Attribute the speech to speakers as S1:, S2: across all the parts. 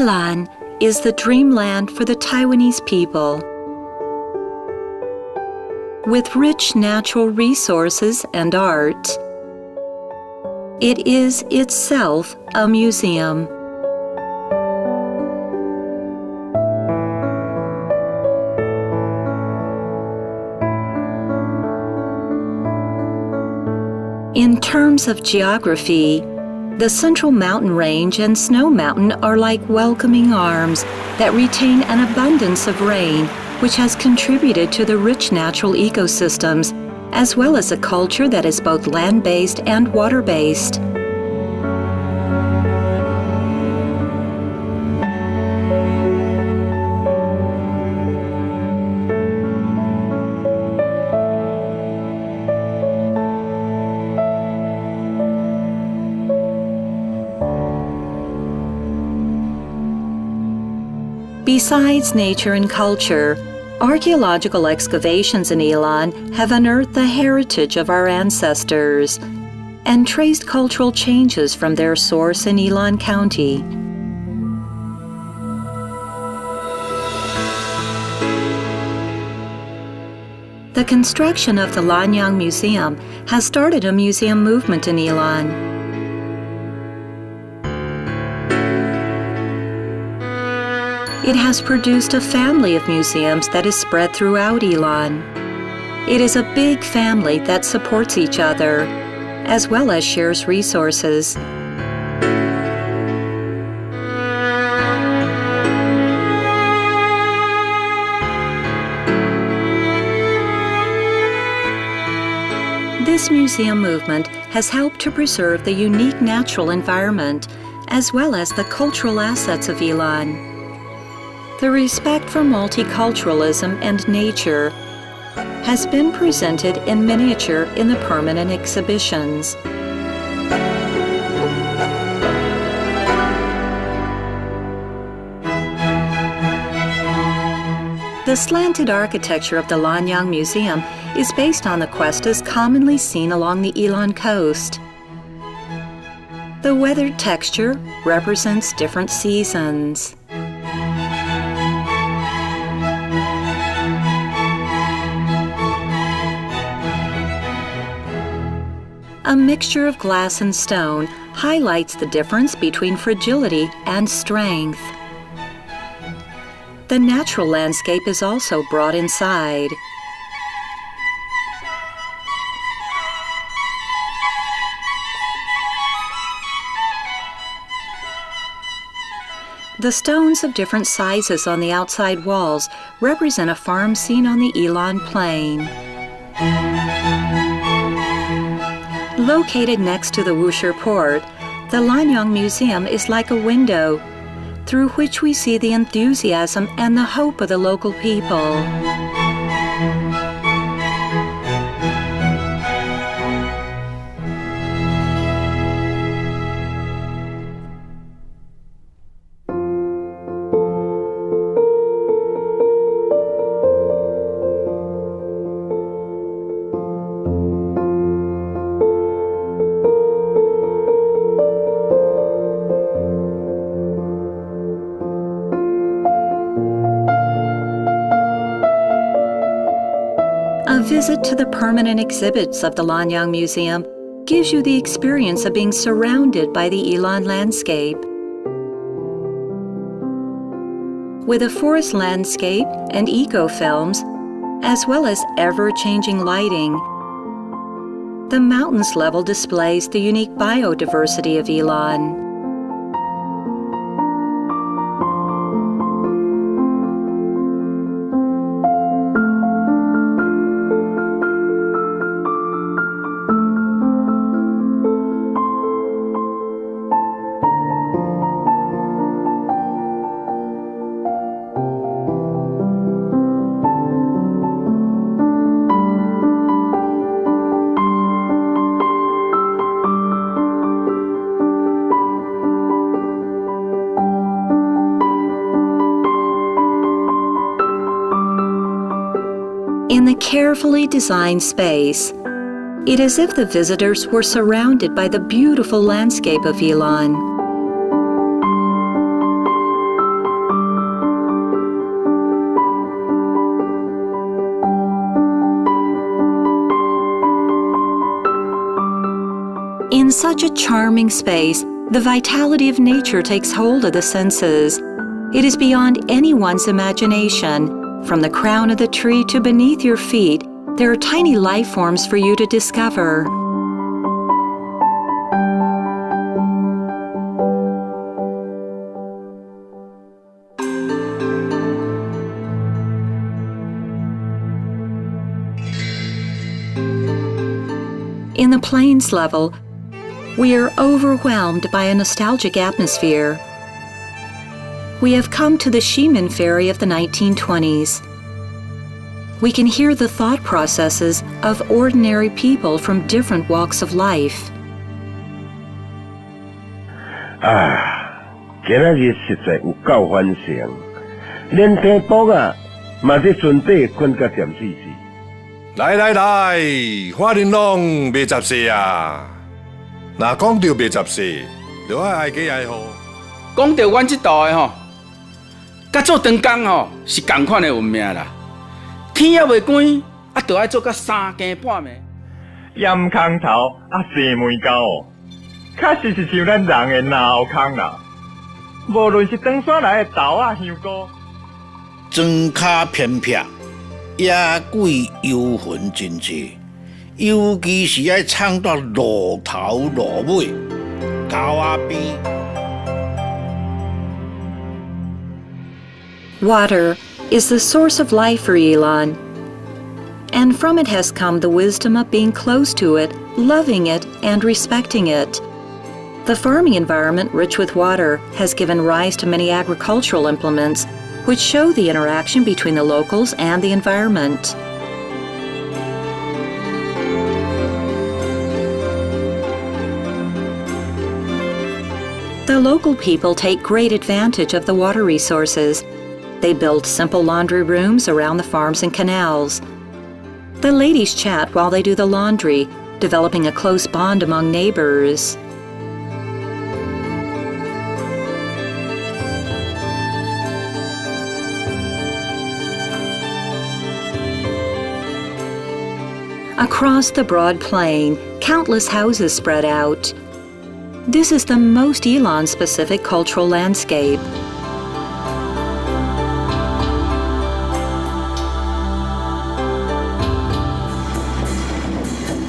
S1: Ilan is the dreamland for the Taiwanese people. With rich natural resources and art, it is itself a museum. In terms of geography, the Central Mountain Range and Snow Mountain are like welcoming arms that retain an abundance of rain, which has contributed to the rich natural ecosystems, as well as a culture that is both land-based and water-based. Besides nature and culture, archaeological excavations in Ilan have unearthed the heritage of our ancestors and traced cultural changes from their source in Ilan County. The construction of the Lanyang Museum has started a museum movement in Ilan. It has produced a family of museums that is spread throughout Ilan. It is a big family that supports each other, as well as shares resources. This museum movement has helped to preserve the unique natural environment, as well as the cultural assets of Ilan. The respect for multiculturalism and nature has been presented in miniature in the permanent exhibitions. The slanted architecture of the Lanyang Museum is based on the cuestas commonly seen along the Ilan coast. The weathered texture represents different seasons. A mixture of glass and stone highlights the difference between fragility and strength. The natural landscape is also brought inside. The stones of different sizes on the outside walls represent a farm scene on the Ilan Plain. Located next to the Wusher Port, the Lanyang Museum is like a window through which we see the enthusiasm and the hope of the local people. A visit to the permanent exhibits of the Lanyang Museum gives you the experience of being surrounded by the Ilan landscape. With a forest landscape and eco-films, as well as ever-changing lighting, the mountains level displays the unique biodiversity of Ilan. In the carefully designed space, it is as if the visitors were surrounded by the beautiful landscape of Ilan. In such a charming space, the vitality of nature takes hold of the senses. It is beyond anyone's imagination. From the crown of the tree to beneath your feet, there are tiny life forms for you to discover. In the plains level, we are overwhelmed by a nostalgic atmosphere. We have come to the Ximen Ferry of the 1920s. We can hear the thought processes of ordinary people from different walks of life.
S2: 今仔日实在有够反常，连天宝啊，嘛在船底困甲甜死死。
S3: 来，花玲珑卖杂事啊！若讲到卖杂事，就要爱家爱好。
S4: 讲到阮这道的吼，甲做长工吼是同款的运命啦。天也未关，啊，就要做到3更半暝。
S5: 盐空头啊，西门沟哦，确实是像咱人的脑空啦。无论是长山来的豆啊、香菇，
S6: 庄脚偏僻。野鬼幽魂真多，尤其是爱唱到路头路尾，沟仔边。
S1: Water is the source of life for Yilan, and from it has come the wisdom of being close to it, loving it, and respecting it. The farming environment, rich with water, has given rise to many agricultural implements which show the interaction between the locals and the environment. The local people take great advantage of the water resources. They build simple laundry rooms around the farms and canals. The ladies chat while they do the laundry, developing a close bond among neighbors. Across the broad plain, countless houses spread out. This is the most Yilan-specific cultural landscape.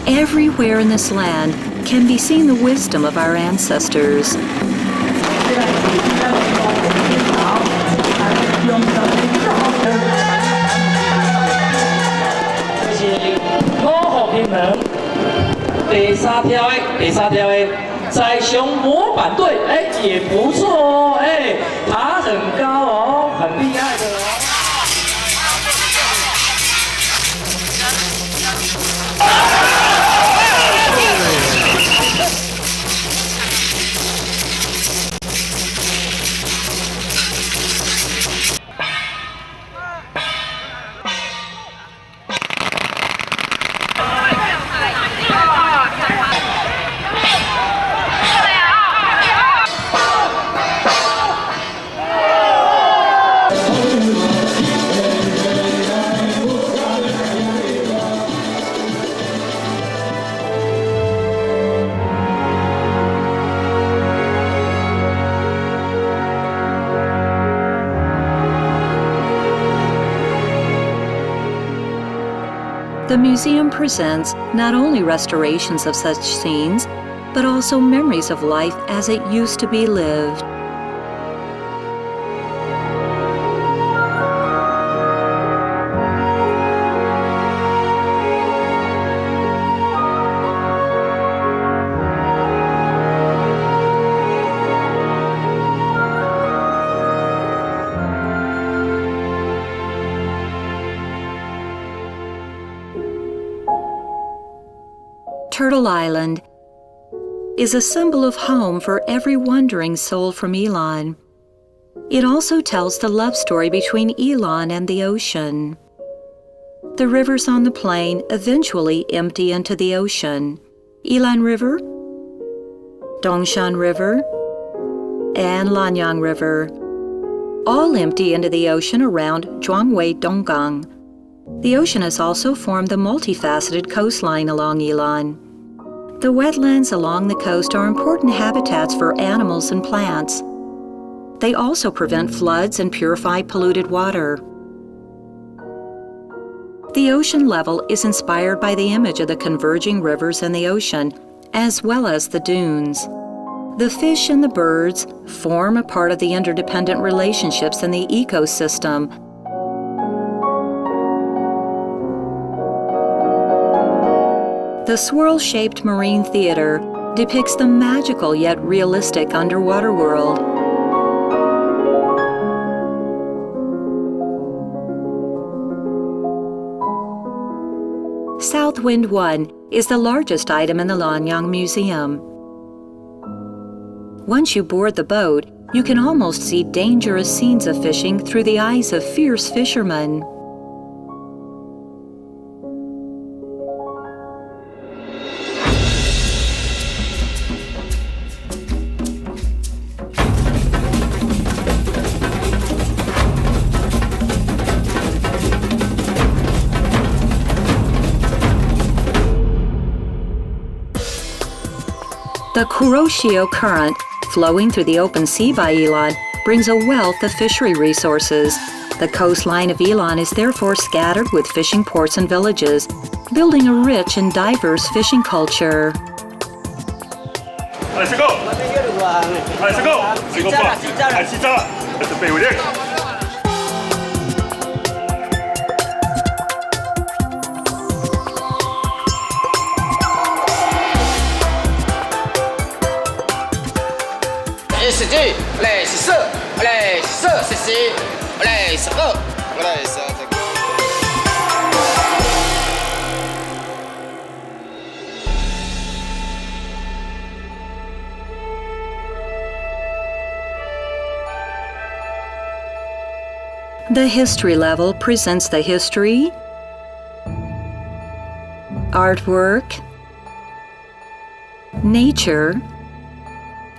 S1: Everywhere in this land can be seen the wisdom of our ancestors.
S7: 第三条的宰熊模板队，也不错哦，爬很高哦，很厉害的哦。The museum presents not only restorations of such scenes, but also memories of life as it used to be lived. Turtle Island is a symbol of home for every wandering soul from Yilan. It also tells the love story between Yilan and the ocean. The rivers on the plain eventually empty into the ocean. Yilan River, Dongshan River, and Lanyang River all empty into the ocean around Zhuangwei Donggang. The ocean has also formed the multifaceted coastline along Yilan.
S1: The wetlands along the coast are important habitats for animals and plants. They also prevent floods and purify polluted water. The ocean level is inspired by the image of the converging rivers and the ocean, as well as the dunes. The fish and the birds form a part of the interdependent relationships in the ecosystem. The swirl-shaped marine theater depicts the magical yet realistic underwater world. South Wind 1 is the largest item in the Lanyang Museum. Once you board the boat, you can almost see dangerous scenes of fishing through the eyes of fierce fishermen. The Kuroshio Current, flowing through the open sea by Ilan, brings a wealth of fishery resources. The coastline of Ilan is therefore scattered with fishing ports and villages, building a rich and diverse fishing culture. The history level presents the history, artwork, nature,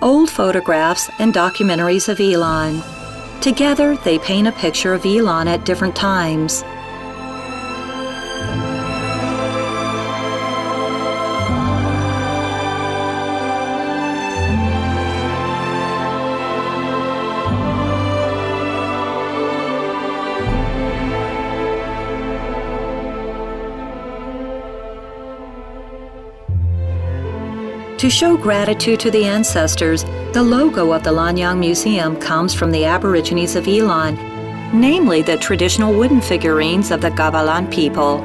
S1: old photographs, and documentaries of Ilan. Together, they paint a picture of Ilan at different times. To show gratitude to the ancestors, the logo of the Lanyang Museum comes from the Aborigines of Ilan, namely the traditional wooden figurines of the Gabalan people.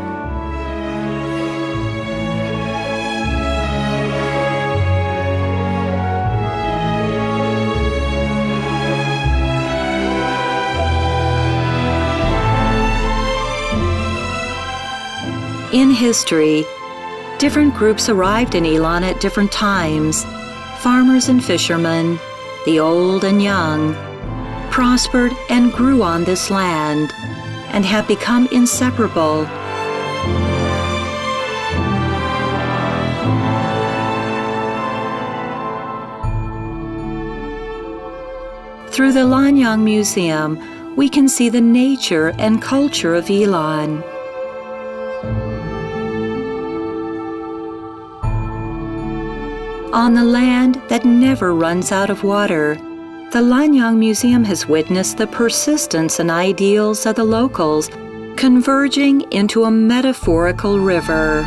S1: In history, different groups arrived in Ilan at different times. Farmers and fishermen, the old and young, prospered and grew on this land and have become inseparable. Through the Lanyang Museum, we can see the nature and culture of Ilan. On the land that never runs out of water, the Lanyang Museum has witnessed the persistence and ideals of the locals converging into a metaphorical river.